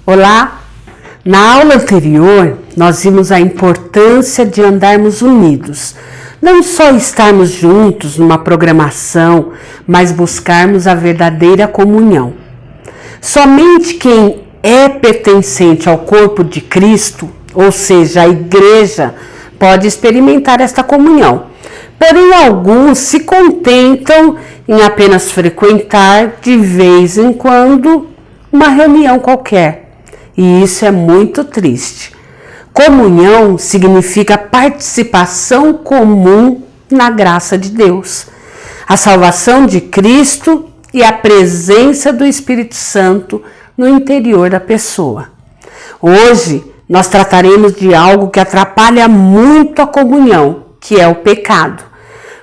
Olá! Na aula anterior, nós vimos a importância de andarmos unidos. Não só estarmos juntos numa programação, mas buscarmos a verdadeira comunhão. Somente quem é pertencente ao corpo de Cristo, ou seja, a igreja, pode experimentar esta comunhão. Porém, alguns se contentam em apenas frequentar de vez em quando uma reunião qualquer. E isso é muito triste. Comunhão significa participação comum na graça de Deus, a salvação de Cristo e a presença do Espírito Santo no interior da pessoa. Hoje, nós trataremos de algo que atrapalha muito a comunhão, que é o pecado.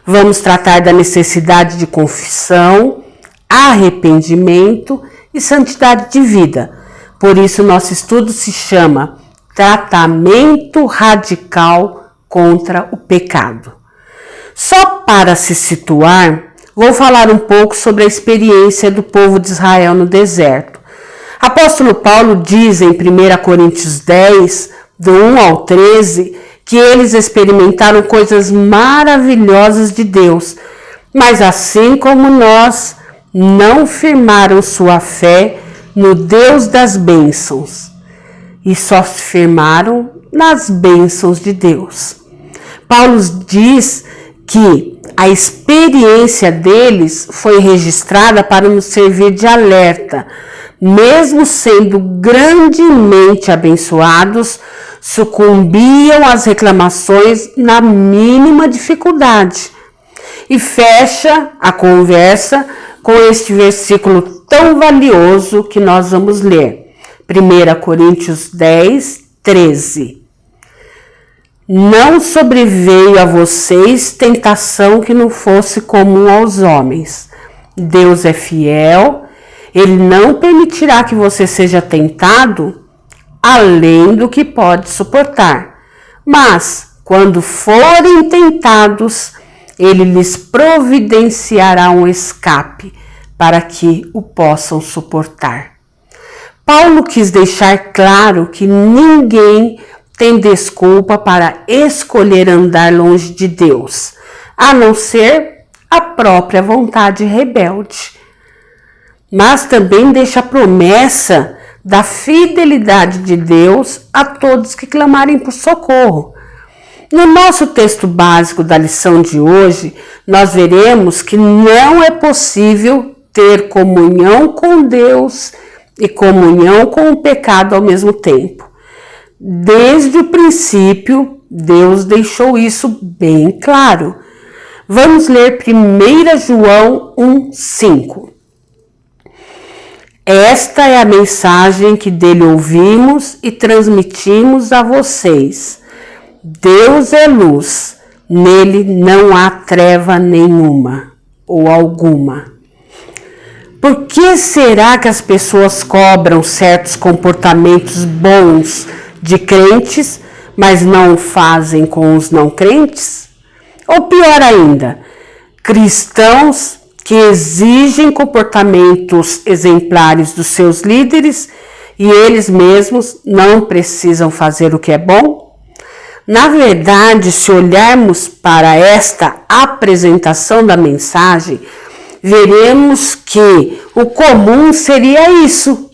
Vamos tratar da necessidade de confissão, arrependimento e santidade de vida. Por isso, nosso estudo se chama Tratamento Radical contra o Pecado. Só para se situar, vou falar um pouco sobre a experiência do povo de Israel no deserto. Apóstolo Paulo diz em 1 Coríntios 10, do 1 ao 13, que eles experimentaram coisas maravilhosas de Deus, mas assim como nós, não firmaram sua fé no Deus das bênçãos e só se firmaram nas bênçãos de Deus. Paulo diz que a experiência deles foi registrada para nos servir de alerta. Mesmo sendo grandemente abençoados, sucumbiam às reclamações na mínima dificuldade. E fecha a conversa com este versículo tão valioso que nós vamos ler. 1 Coríntios 10, 13. Não sobreveio a vocês tentação que não fosse comum aos homens. Deus é fiel, Ele não permitirá que você seja tentado além do que pode suportar. Mas, quando forem tentados, Ele lhes providenciará um escape para que o possam suportar. Paulo quis deixar claro que ninguém tem desculpa para escolher andar longe de Deus, a não ser a própria vontade rebelde. Mas também deixa a promessa da fidelidade de Deus a todos que clamarem por socorro. No nosso texto básico da lição de hoje, nós veremos que não é possível ter comunhão com Deus e comunhão com o pecado ao mesmo tempo. Desde o princípio, Deus deixou isso bem claro. Vamos ler 1 João 1,5. Esta é a mensagem que dele ouvimos e transmitimos a vocês. Deus é luz, nele não há treva nenhuma ou alguma. Por que será que as pessoas cobram certos comportamentos bons de crentes, mas não o fazem com os não crentes? Ou pior ainda, cristãos que exigem comportamentos exemplares dos seus líderes e eles mesmos não precisam fazer o que é bom? Na verdade, se olharmos para esta apresentação da mensagem, veremos que o comum seria isso.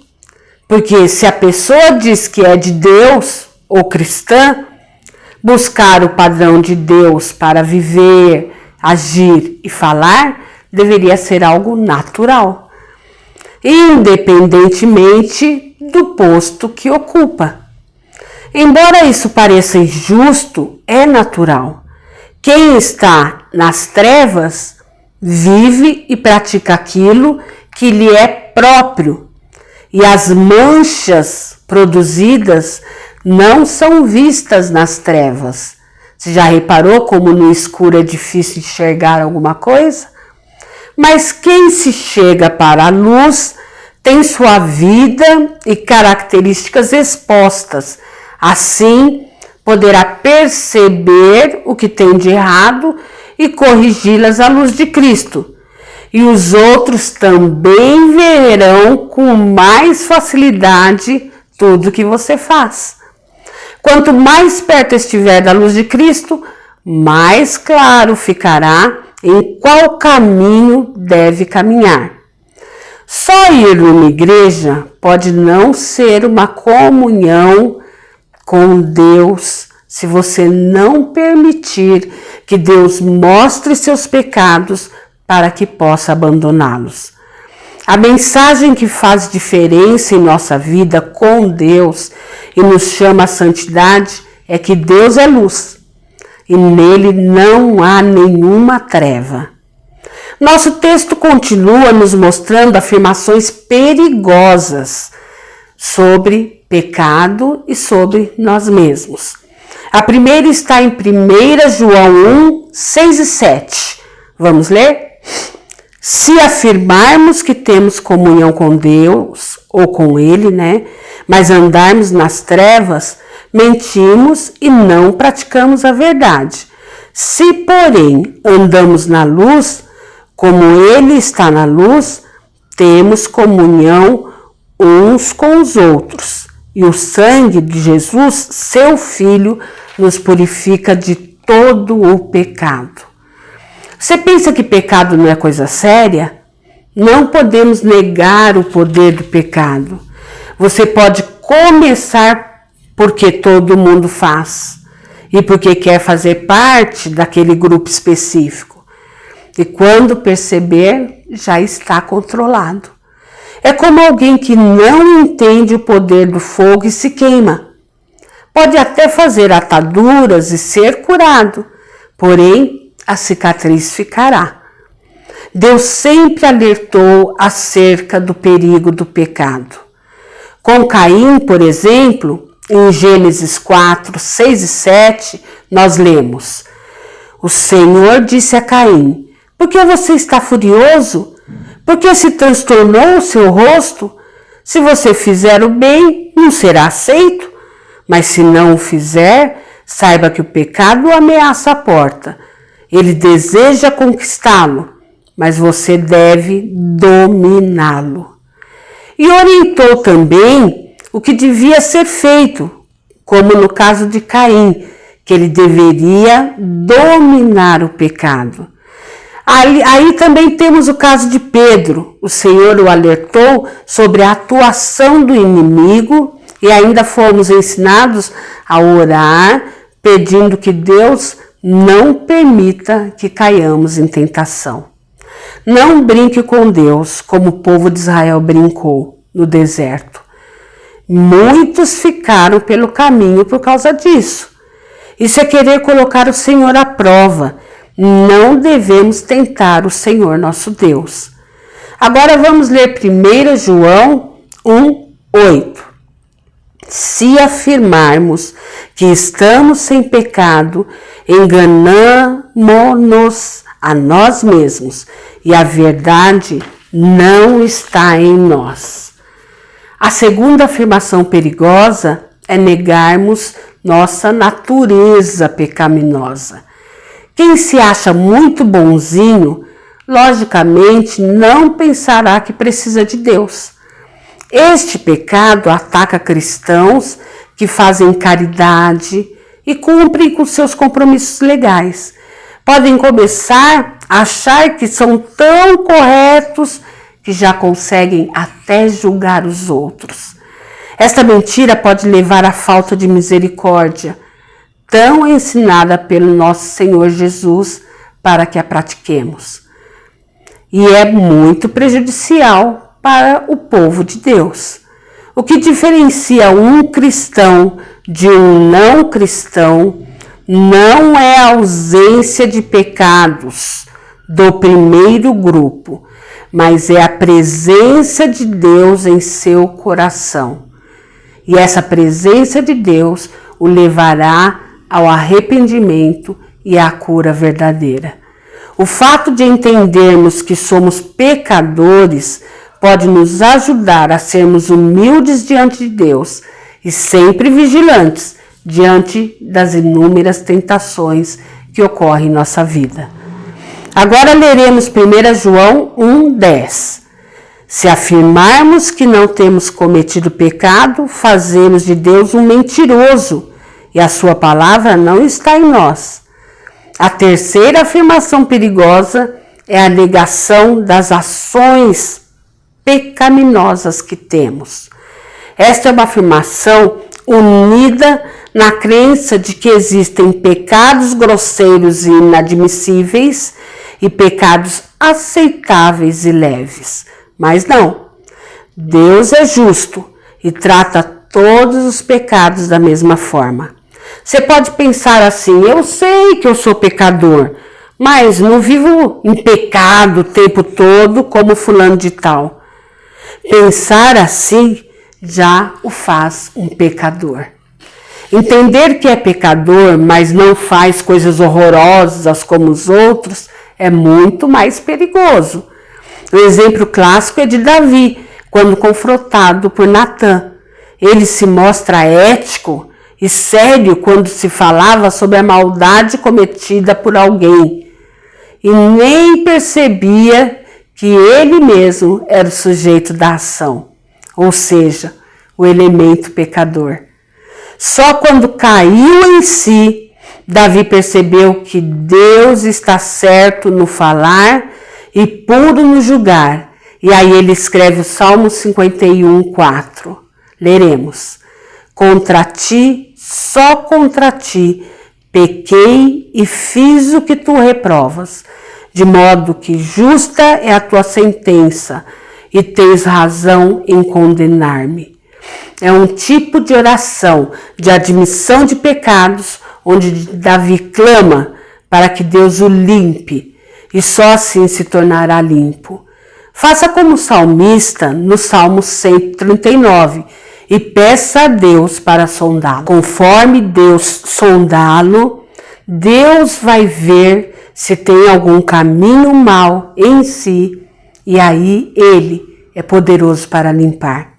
Porque se a pessoa diz que é de Deus ou cristã, buscar o padrão de Deus para viver, agir e falar deveria ser algo natural, independentemente do posto que ocupa. Embora isso pareça injusto, é natural. Quem está nas trevas vive e pratica aquilo que lhe é próprio, e as manchas produzidas não são vistas nas trevas. Você já reparou como no escuro é difícil enxergar alguma coisa? Mas quem se chega para a luz tem sua vida e características expostas. Assim, poderá perceber o que tem de errado e corrigi-las à luz de Cristo. E os outros também verão com mais facilidade tudo que você faz. Quanto mais perto estiver da luz de Cristo, mais claro ficará em qual caminho deve caminhar. Só ir numa igreja pode não ser uma comunhão com Deus se você não permitir que Deus mostre seus pecados para que possa abandoná-los. A mensagem que faz diferença em nossa vida com Deus e nos chama à santidade é que Deus é luz e nele não há nenhuma treva. Nosso texto continua nos mostrando afirmações perigosas sobre pecado e sobre nós mesmos. A primeira está em 1 João 1, 6 e 7. Vamos ler? Se afirmarmos que temos comunhão com Deus, ou com Ele, mas andarmos nas trevas, mentimos e não praticamos a verdade. Se, porém, andamos na luz, como Ele está na luz, temos comunhão uns com os outros. E o sangue de Jesus, seu Filho, nos purifica de todo o pecado. Você pensa que pecado não é coisa séria? Não podemos negar o poder do pecado. Você pode começar porque todo mundo faz e porque quer fazer parte daquele grupo específico. E quando perceber, já está controlado. É como alguém que não entende o poder do fogo e se queima. Pode até fazer ataduras e ser curado, porém a cicatriz ficará. Deus sempre alertou acerca do perigo do pecado. Com Caim, por exemplo, em Gênesis 4, 6 e 7, nós lemos: O Senhor disse a Caim: por que você está furioso? Por que se transtornou o seu rosto? Se você fizer o bem, não será aceito. Mas se não o fizer, saiba que o pecado ameaça a porta. Ele deseja conquistá-lo, mas você deve dominá-lo. E orientou também o que devia ser feito, como no caso de Caim, que ele deveria dominar o pecado. Aí também temos o caso de Pedro. O Senhor o alertou sobre a atuação do inimigo e ainda fomos ensinados a orar, pedindo que Deus não permita que caiamos em tentação. Não brinque com Deus como o povo de Israel brincou no deserto. Muitos ficaram pelo caminho por causa disso. Isso é querer colocar o Senhor à prova. Não devemos tentar o Senhor nosso Deus. Agora vamos ler 1 João 1, 8. Se afirmarmos que estamos sem pecado, enganamo-nos a nós mesmos e a verdade não está em nós. A segunda afirmação perigosa é negarmos nossa natureza pecaminosa. Quem se acha muito bonzinho, logicamente não pensará que precisa de Deus. Este pecado ataca cristãos que fazem caridade e cumprem com seus compromissos legais. Podem começar a achar que são tão corretos que já conseguem até julgar os outros. Esta mentira pode levar à falta de misericórdia, tão ensinada pelo nosso Senhor Jesus para que a pratiquemos. E é muito prejudicial para o povo de Deus. O que diferencia um cristão de um não cristão não é a ausência de pecados do primeiro grupo, mas é a presença de Deus em seu coração. E essa presença de Deus o levará ao arrependimento e à cura verdadeira. O fato de entendermos que somos pecadores pode nos ajudar a sermos humildes diante de Deus e sempre vigilantes diante das inúmeras tentações que ocorrem em nossa vida. Agora leremos 1 João 1,10. Se afirmarmos que não temos cometido pecado, fazemos de Deus um mentiroso e a sua palavra não está em nós. A terceira afirmação perigosa é a negação das ações pecaminosas que temos. Esta é uma afirmação unida na crença de que existem pecados grosseiros e inadmissíveis e pecados aceitáveis e leves. Mas não, Deus é justo e trata todos os pecados da mesma forma. Você pode pensar assim: eu sei que eu sou pecador, mas não vivo em pecado o tempo todo como fulano de tal. Pensar assim já o faz um pecador. Entender que é pecador, mas não faz coisas horrorosas como os outros, é muito mais perigoso. O exemplo clássico é de Davi, quando confrontado por Natã. Ele se mostra ético e sério quando se falava sobre a maldade cometida por alguém, e nem percebia que ele mesmo era o sujeito da ação, ou seja, o elemento pecador. Só quando caiu em si, Davi percebeu que Deus está certo no falar e puro no julgar. E aí ele escreve o Salmo 51, 4. Leremos: contra ti, só contra ti, pequei e fiz o que tu reprovas, de modo que justa é a tua sentença e tens razão em condenar-me. É um tipo de oração de admissão de pecados, onde Davi clama para que Deus o limpe, e só assim se tornará limpo. Faça como o salmista no Salmo 139 e peça a Deus para sondá-lo. Conforme Deus sondá-lo, Deus vai ver se tem algum caminho mau em si, e aí Ele é poderoso para limpar.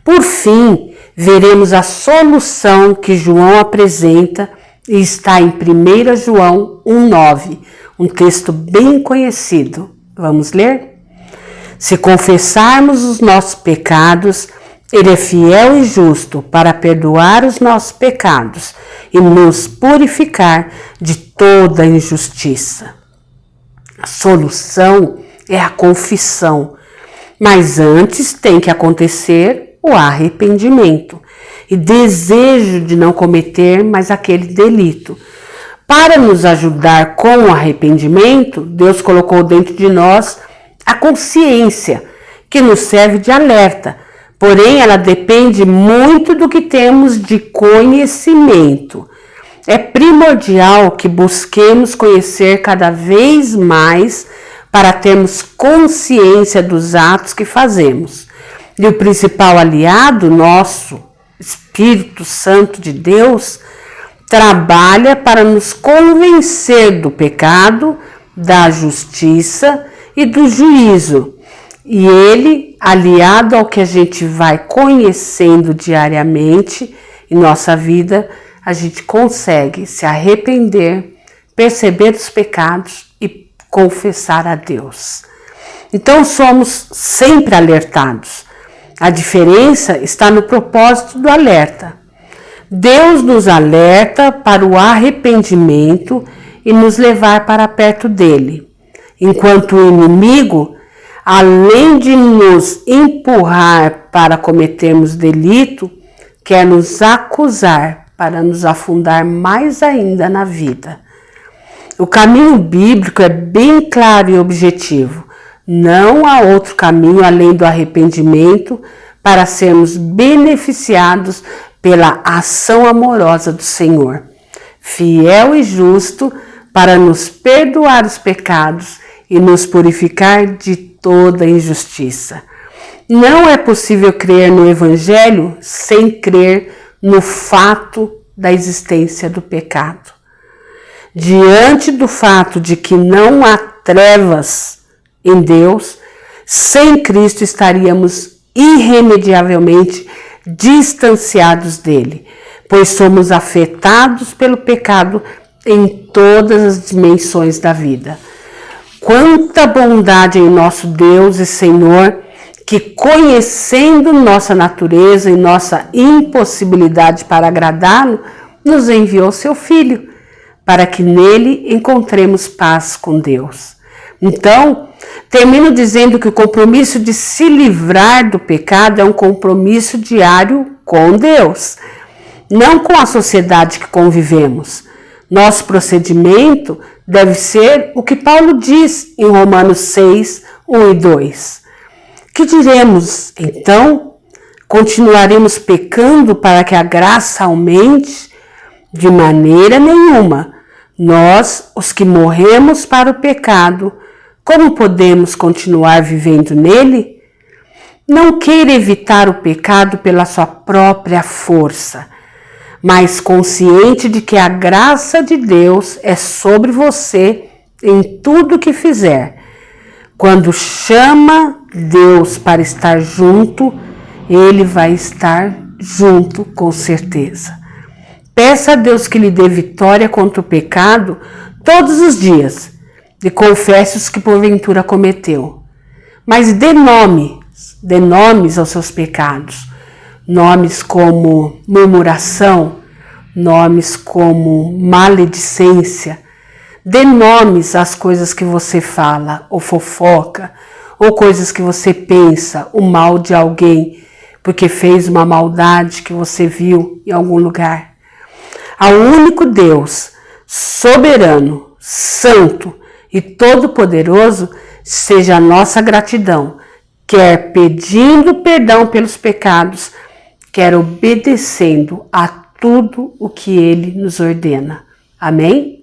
Por fim, veremos a solução que João apresenta e está em 1 João 1,9, um texto bem conhecido. Vamos ler? Se confessarmos os nossos pecados, Ele é fiel e justo para perdoar os nossos pecados e nos purificar de toda injustiça. A solução é a confissão, mas antes tem que acontecer o arrependimento e desejo de não cometer mais aquele delito. Para nos ajudar com o arrependimento, Deus colocou dentro de nós a consciência, que nos serve de alerta, porém ela depende muito do que temos de conhecimento. É primordial que busquemos conhecer cada vez mais para termos consciência dos atos que fazemos. E o principal aliado nosso, Espírito Santo de Deus, trabalha para nos convencer do pecado, da justiça e do juízo. E ele, aliado ao que a gente vai conhecendo diariamente em nossa vida, a gente consegue se arrepender, perceber os pecados e confessar a Deus. Então somos sempre alertados. A diferença está no propósito do alerta. Deus nos alerta para o arrependimento e nos levar para perto dele, enquanto o inimigo, além de nos empurrar para cometermos delito, quer nos acusar para nos afundar mais ainda na vida. O caminho bíblico é bem claro e objetivo. Não há outro caminho além do arrependimento para sermos beneficiados pela ação amorosa do Senhor, fiel e justo para nos perdoar os pecados e nos purificar de toda injustiça. Não é possível crer no Evangelho sem crer no fato da existência do pecado. Diante do fato de que não há trevas em Deus, sem Cristo estaríamos irremediavelmente distanciados dele, pois somos afetados pelo pecado em todas as dimensões da vida. Quanta bondade em nosso Deus e Senhor que, conhecendo nossa natureza e nossa impossibilidade para agradá-lo, nos enviou seu Filho, para que nele encontremos paz com Deus. Então, termino dizendo que o compromisso de se livrar do pecado é um compromisso diário com Deus, não com a sociedade que convivemos. Nosso procedimento deve ser o que Paulo diz em Romanos 6, 1 e 2. Que diremos, então? Continuaremos pecando para que a graça aumente? De maneira nenhuma. Nós, os que morremos para o pecado, como podemos continuar vivendo nele? Não queira evitar o pecado pela sua própria força, mas consciente de que a graça de Deus é sobre você em tudo que fizer. Quando chama Deus para estar junto, Ele vai estar junto com certeza. Peça a Deus que lhe dê vitória contra o pecado todos os dias e confesse os que porventura cometeu. Mas dê nomes aos seus pecados. Nomes como murmuração, nomes como maledicência. Dê nomes às coisas que você fala ou fofoca, ou coisas que você pensa, o mal de alguém, porque fez uma maldade que você viu em algum lugar. Ao único Deus, soberano, santo e todo-poderoso, seja a nossa gratidão, quer pedindo perdão pelos pecados, quer obedecendo a tudo o que Ele nos ordena. Amém?